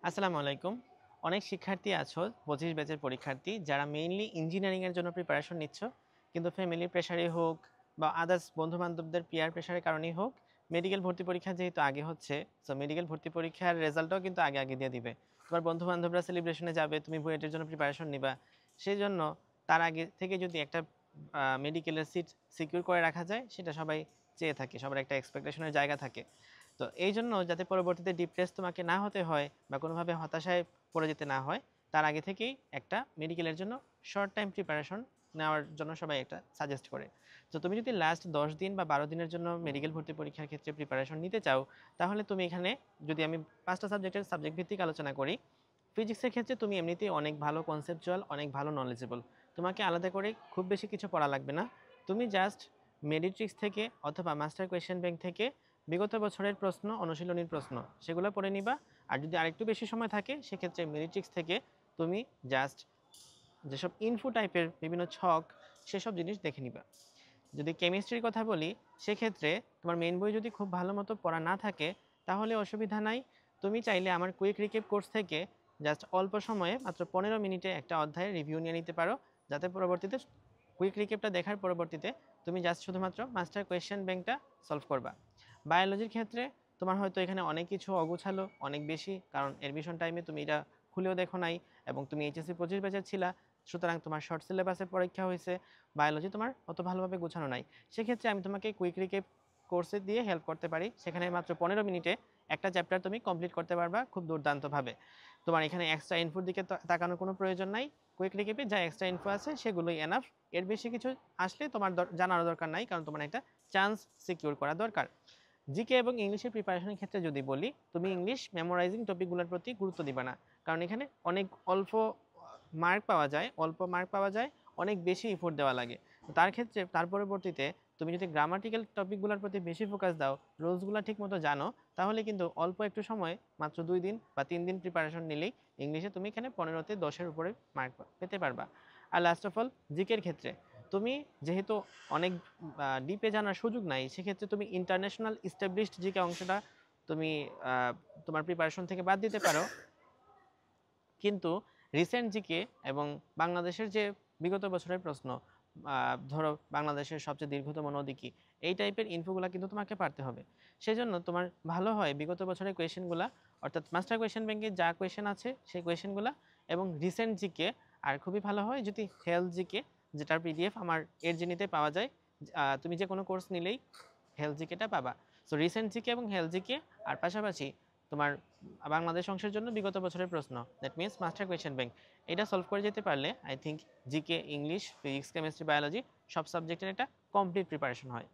আসসালামু আলাইকুম। অনেক শিক্ষার্থী আছো 25 ব্যাচের পরীক্ষার্থী যারা মেইনলি ইঞ্জিনিয়ারিং এর জন্য প্রিপারেশন নিচ্ছ। কিন্তু ফ্যামিলির প্রেশারেই হোক বা আদার্স বন্ধু-বান্ধবদের পিয়ার প্রেশারের কারণেই হোক, মেডিকেল ভর্তি পরীক্ষা যেহেতু আগে হচ্ছে, সো মেডিকেল ভর্তি পরীক্ষার রেজাল্টটাও কিন্তু আগে দিয়ে দিবে। তোমার বন্ধু-বান্ধবরা সেলিব্রেশনে যাবে, তুমি বুয়েটের জন্য প্রিপারেশন নিবা। সেজন্য তার আগে থেকে যদি একটা মেডিকেলের সিট সিকিউর করে রাখা যায়, সেটা সবাই চেয়ে থাকে। সবার একটা এক্সপেকটেশনের জায়গা থাকে। তো এইজন্য যাতে পরবর্তীতে ডিপ্রেস তোমাকে না হতে হয় বা কোনোভাবে হতাশায় পড়ে যেতে না হয়, তার আগে থেকেই একটা মেডিকেলের জন্য শর্ট টাইম প্রিপারেশন নেওয়ার জন্য সবাই একটা সাজেস্ট করে। তো তুমি যদি লাস্ট 10 দিন বা 12 দিনের জন্য মেডিকেল ভর্তি পরীক্ষার ক্ষেত্রে প্রিপারেশন নিতে চাও, তাহলে তুমি এখানে, যদি আমি 5টা সাবজেক্ট ভিত্তিক আলোচনা করি, ফিজিক্সের ক্ষেত্রে তুমি এমনিতেই অনেক ভালো কনসেপচুয়াল, অনেক ভালো নলেজেবল। তোমাকে আলাদা করে খুব বেশি কিছু পড়া লাগবে না। তুমি জাস্ট মেডিট্রিক্স থেকে অথবা মাস্টার কোয়েশ্চেন ব্যাংক থেকে বিগত বছরের প্রশ্ন, অনুশীলনীর প্রশ্ন সেগুলো পড়ে নিবা। আর যদি আরেকটু বেশি সময় থাকে, সেক্ষেত্রে মেডিট্রিক্স থেকে তুমি জাস্ট যেসব ইনফো টাইপের বিভিন্ন ছক, সেসব জিনিস দেখে নিবা। যদি কেমিস্ট্রির কথা বলি, সেক্ষেত্রে তোমার মেইন বই যদি খুব ভালো মতো পড়া না থাকে, তাহলে অসুবিধা নাই। তুমি চাইলে আমার কুইক রিকেপ কোর্স থেকে জাস্ট অল্প সময়ে মাত্র 15 মিনিটে একটা অধ্যায়ের রিভিউ নিয়ে নিতে পারো, যাতে পরবর্তীতে কুইক রিকেপটা দেখার পরবর্তীতে তুমি জাস্ট শুধুমাত্র মাস্টার কোয়েশ্চেন ব্যাংকটা সলভ করবা। বায়োলজির ক্ষেত্রে তোমার হয়তো এখানে অনেক কিছু অগোছালো, অনেক বেশি, কারণ এডমিশন টাইমে তুমি এটা খুলেও দেখো নাই এবং তুমি এইচএসসি 25 ব্যাচের ছিলা, সুতরাং তোমার শর্ট সিলেবাসে পরীক্ষা হয়েছে, বায়োলজি তোমার অত ভালোভাবে গোছানো নাই। সেক্ষেত্রে আমি তোমাকে কুইক রিকেপ কোর্সে দিয়ে হেল্প করতে পারি। সেখানে মাত্র 15 মিনিটে একটা চ্যাপ্টার তুমি কমপ্লিট করতে পারবা খুব দুর্দান্তভাবে। তোমার এখানে এক্সট্রা ইনফোর দিকে তাকানোর কোনো প্রয়োজন নাই। কুইক রিকেপে যা এক্সট্রা ইনফো আছে সেগুলোই এনাফ। এর বেশি কিছু আসলে তোমার জানার দরকার নাই, কারণ তোমার একটা চান্স সিকিউর করা দরকার। জিকে এবং ইংলিশের প্রিপারেশনের ক্ষেত্রে যদি বলি, তুমি ইংলিশ মেমোরাইজিং টপিকগুলোর প্রতি গুরুত্ব দিবা না, কারণ এখানে অনেক অল্প মার্ক পাওয়া যায়, অনেক বেশি ইফোর্ট দেওয়া লাগে। তো তার ক্ষেত্রে তার পরবর্তীতে তুমি যদি গ্রামাটিক্যাল টপিকগুলোর প্রতি বেশি ফোকাস দাও, রুলসগুলো ঠিক মতো জানো, তাহলে কিন্তু অল্প একটু সময়, মাত্র 2 দিন বা 3 দিন প্রিপারেশন নিলেই ইংলিশে তুমি এখানে 15তে 10-এর উপরে মার্ক পেতে পারবা। আর লাস্ট অফ অল, জিকের ক্ষেত্রে তুমি যেহেতু অনেক ডিপে জানার সুযোগ নাই, সেক্ষেত্রে তুমি ইন্টারন্যাশনাল ইস্টাবলিশড জিকে অংশটা তুমি তোমার প্রিপারেশন থেকে বাদ দিতে পারো। কিন্তু রিসেন্ট জিকে এবং বাংলাদেশের যে বিগত বছরের প্রশ্ন, ধরো বাংলাদেশের সবচেয়ে দীর্ঘতম নদী কি, এই টাইপের ইনফোগুলো কিন্তু তোমাকে পারতে হবে। সেজন্য তোমার ভালো হয় বিগত বছরের কোয়েশনগুলো, অর্থাৎ মাস্টার কোয়েশন ব্যাংকে যা কোয়েশন আছে সেই কোয়েশনগুলো, এবং রিসেন্ট জিকে। আর খুবই ভালো হয় যদি হেলথ জিকে, যেটার পিডিএফ আমার এর জিনিতে পাওয়া যায়। তুমি যে কোনো কোর্স নিলেই হেলথ জিকেটা পাবা। সো রিসেন্ট জিকে এবং হেলথ জিকে, আর পাশাপাশি তোমার বাংলাদেশ অংশের জন্য বিগত বছরের প্রশ্ন, that means master question bank, এটা সলভ করে যেতে পারলে I think GK, English, physics, chemistry, biology সব সাবজেক্টের একটা কমপ্লিট প্রিপারেশন হয়।